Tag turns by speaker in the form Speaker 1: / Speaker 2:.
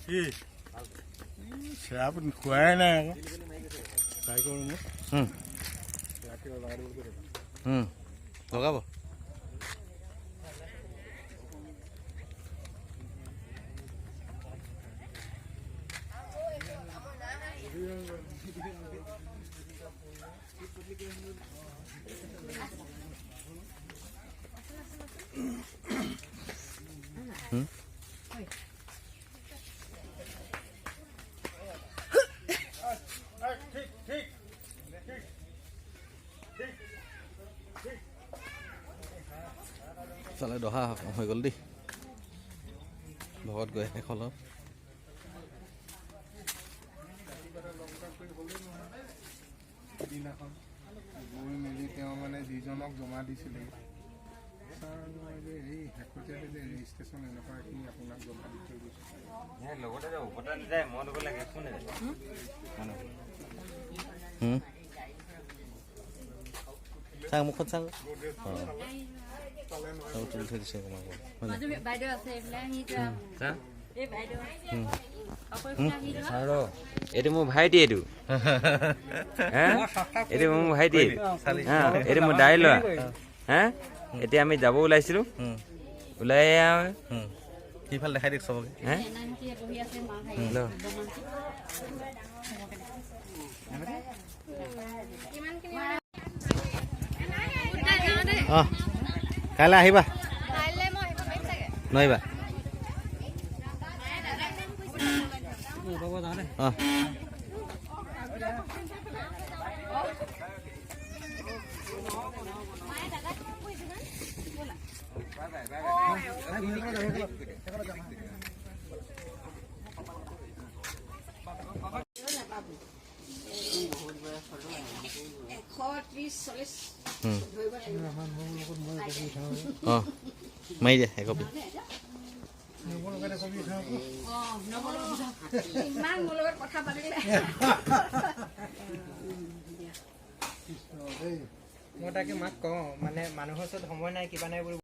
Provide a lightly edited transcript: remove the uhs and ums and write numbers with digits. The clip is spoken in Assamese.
Speaker 1: কি চেৰাপুত খোৱাই নাই আকৌ ট্ৰাই কৰোঁ মোক
Speaker 2: লগাব চালে দহা হৈ গ'ল দেই ভগত গৈ শেষলত
Speaker 1: দিনাখন গৈ মেলি তেওঁ মানে যিজনক জমা দিছিলে এই শেহতীয়াকৈ যে ৰেজিষ্ট্ৰেশ্যন এনেকুৱা এইখিনি আপোনাক জমা দি থৈ গৈছে
Speaker 2: চাং মুখত চাং তুলি থৈ দিছে
Speaker 3: এইটো মোৰ ভাইটি এইটো এইটো মোৰ ভাইটি এইটো মোৰ দাই ল'ৰা হা এতিয়া আমি যাব ওলাইছিলো ওলাই
Speaker 2: সিফালে দেখাই দিয়ক চবকে কাইলৈ আহিবা নোৱাৰিবা মাৰি দিয়া একপি
Speaker 4: মই তাকে মাক কওঁ মানে মানুহৰ ওচৰত সময় নাই কিবা নাই